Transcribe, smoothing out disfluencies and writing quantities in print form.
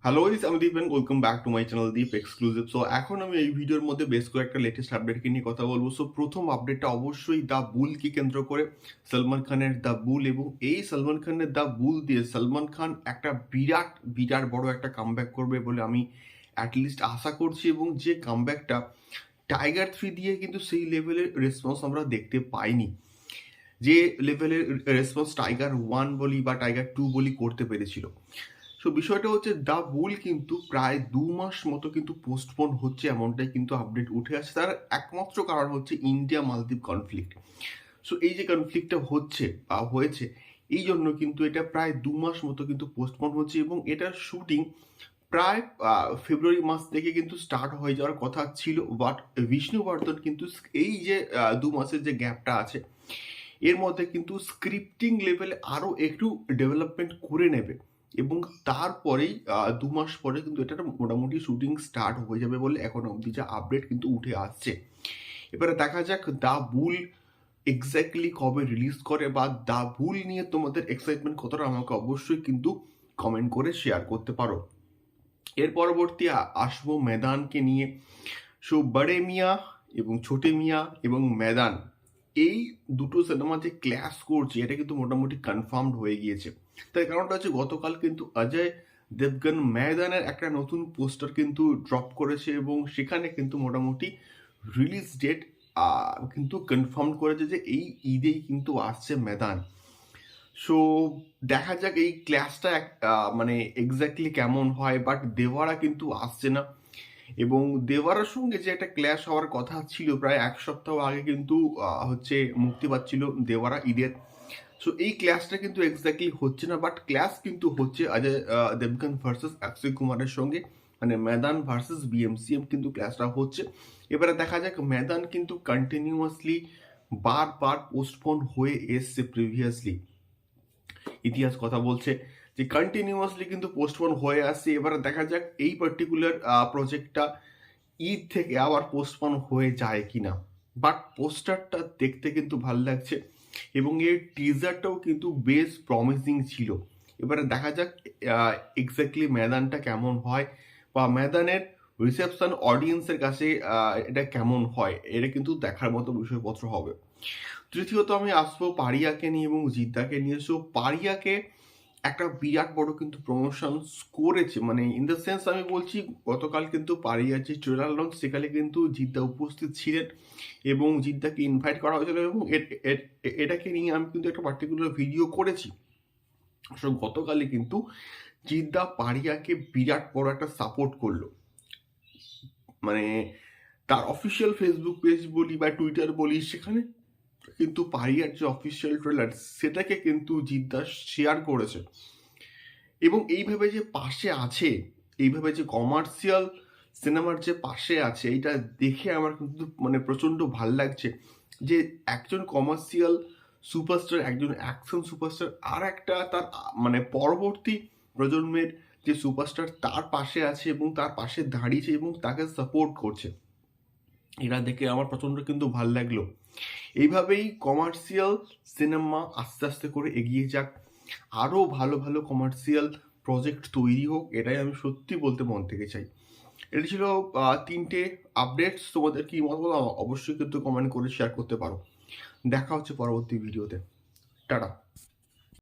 Hello guys, আমি Deep and welcome back to my channel Deep exclusive. So এখন আমি এই ভিডিওর মধ্যে বেশ কয়েকটা লেটেস্ট আপডেটকে নিয়ে কথা বলবো। সো প্রথম আপডেটটা অবশ্যই দ্য বুলকে কেন্দ্র করে, সলমান খানের দ্য বুল, এবং এই সলমান খানের দ্য বুল দিয়ে সলমান খান একটা বিরাট বিরাট বড় একটা কামব্যাক করবে বলে আমি অ্যাটলিস্ট আশা করছি। এবং যে কামব্যাকটা টাইগার 3 দিয়ে কিন্তু সেই লেভেলের রেসপন্স আমরা দেখতে পাইনি, যে লেভেলের রেসপন্স টাইগার 1 বলি বা টাইগার 2 বলি করতে পেরেছিল। সো বিষয়টা হচ্ছে দ্য বুল কিন্তু প্রায় 2 মাস মতো কিন্তু পোস্টপোন হচ্ছে, এমনটাই কিন্তু আপডেট উঠে আসছে। তার একমাত্র কারণ হচ্ছে ইন্ডিয়া মালদ্বীপ কনফ্লিক্ট। সো এই যে কনফ্লিক্টটা হচ্ছে বা হয়েছে, এই জন্য কিন্তু এটা প্রায় 2 মাস মতো কিন্তু পোস্টপোন হচ্ছে, এবং এটার শুটিং প্রায় ফেব্রুয়ারি মাস থেকে কিন্তু স্টার্ট হয়ে যাওয়ার কথা ছিল। বাট বিষ্ণুবর্ধন কিন্তু এই যে 2 মাসের যে গ্যাপটা আছে, এর মধ্যে কিন্তু স্ক্রিপ্টিং লেভেলে আরও একটু ডেভেলপমেন্ট করে নেবে, এবং তারপরেই 2 মাস পরে কিন্তু এটার মোটামুটি শুটিং স্টার্ট হয়ে যাবে বলে এখন অবধি যা আপডেট কিন্তু উঠে আসছে। এবারে দেখা যাক দ্য বুল এক্স্যাক্টলি কবে রিলিজ করে, বা দ্য বুল নিয়ে তোমাদের এক্সাইটমেন্ট কতটা, আমাকে অবশ্যই কিন্তু কমেন্ট করে শেয়ার করতে পারো। এর পরবর্তী আসবো মেদানকে নিয়ে। সো বড়ে মিয়া এবং ছোটে মিয়া এবং মেদান, এই দুটো সিনেমা যে ক্ল্যাশ করছে এটা কিন্তু মোটামুটি কনফার্মড হয়ে গিয়েছে। তার কারণটা হচ্ছে গতকাল কিন্তু অজয় দেবগন ময়দানের একটা নতুন পোস্টার কিন্তু ড্রপ করেছে, এবং সেখানে কিন্তু মোটামুটি রিলিজ ডেট কিন্তু কনফার্ম করেছে যে এই ঈদেই কিন্তু আসছে ময়দান। সো দেখা যাক এই ক্লাসটা মানে এক্স্যাক্টলি কেমন হয়। বাট দেওয়ারা কিন্তু আসছে না, এবং দেওয়ারার সঙ্গে যে একটা ক্ল্যাশ হওয়ার কথা ছিল প্রায় 1 সপ্তাহ আগে কিন্তু হচ্ছে মুক্তি পাচ্ছিল দেওয়ারা ঈদের। সো এই ক্ল্যাশটা কিন্তু এক্স্যাক্টলি হচ্ছে না, বাট ক্ল্যাশ কিন্তু হচ্ছে অজয় দেবগন ভার্সেস অক্ষয় কুমারের সঙ্গে, মানে ময়দান ভার্সেস বিএমসিএম কিন্তু ক্ল্যাশটা হচ্ছে। এবারে দেখা যাক, ময়দান কিন্তু কন্টিনিউয়াসলি বারবার পোস্টপোন হয়ে এসছে প্রিভিয়াসলি, ইতিহাস কথা বলছে যে কন্টিনিউয়াসলি কিন্তু পোস্টপোন হয়ে আসছে। এবারে দেখা যাক এই পার্টিকুলার প্রজেক্টটা ঈদ থেকে আবার পোস্টপোন হয়ে যায় কিনা। বাট পোস্টারটা দেখতে কিন্তু ভালো লাগছে, এবং এর টিজারটাও কিন্তু বেশ প্রমিসিং ছিল। এবারে দেখা যাক এক্স্যাক্টলি ময়দানটা কেমন হয়, বা ময়দানের রিসেপশন অডিয়েন্সের কাছে এটা কেমন হয়, এটা কিন্তু দেখার মতো বিষয়পত্র হবে। তৃতীয়ত আমি আসবো পারিয়াকে নিয়ে এবং জিদ্দাকে নিয়ে। সো পারিয়াকে একটা বিরাট বড় কিন্তু প্রমোশন করেছে, মানে ইন দ্য সেন্স আমি বলছি, গতকাল কিন্তু পারিয়ার যে ট্রেলার লঞ্চ সেখানে কিন্তু জিদ্দা উপস্থিত ছিলেন, এবং জিদ্দাকে ইনভাইট করা হয়েছিল, এবং এটাকে নিয়ে আমি কিন্তু একটা পার্টিকুলার ভিডিও করেছি। সো গতকালই কিন্তু জিদ্দা পারিয়াকে বিরাট বড় একটা সাপোর্ট করলো, মানে তার অফিসিয়াল ফেসবুক পেজ বলি বা টুইটার বলি, সেখানে কিন্তু পারিয়ার যে অফিসিয়াল ট্রেলার সেটাকে কিন্তু জিদ্দা শেয়ার করেছে, এবং এইভাবে যে পাশে আছে, এইভাবে যে কমার্শিয়াল সিনেমার যে পাশে আছে, এইটা দেখে আমার কিন্তু মানে প্রচণ্ড ভাল লাগছে যে একজন কমার্শিয়াল সুপারস্টার, একজন অ্যাকশন সুপারস্টার, আর একটা তার মানে পরবর্তী প্রজন্মের যে সুপারস্টার তার পাশে আছে, এবং তার পাশে দাঁড়িয়েছে এবং তাকে সাপোর্ট করছে। এরা দেখে আমার প্রচণ্ড কিন্তু ভাল লাগলো। এইভাবেই কমার্শিয়াল সিনেমা আস্তে আস্তে করে এগিয়ে যাক, আরও ভালো ভালো কমার্শিয়াল প্রজেক্ট তৈরি হোক, এটাই আমি সত্যি বলতে মন থেকে চাই। এটা ছিল 3টে আপডেটস। তোমাদের কি মতামত অবশ্যই কিন্তু কমেন্ট করে শেয়ার করতে পারো। দেখা হচ্ছে পরবর্তী ভিডিওতে। টাটা।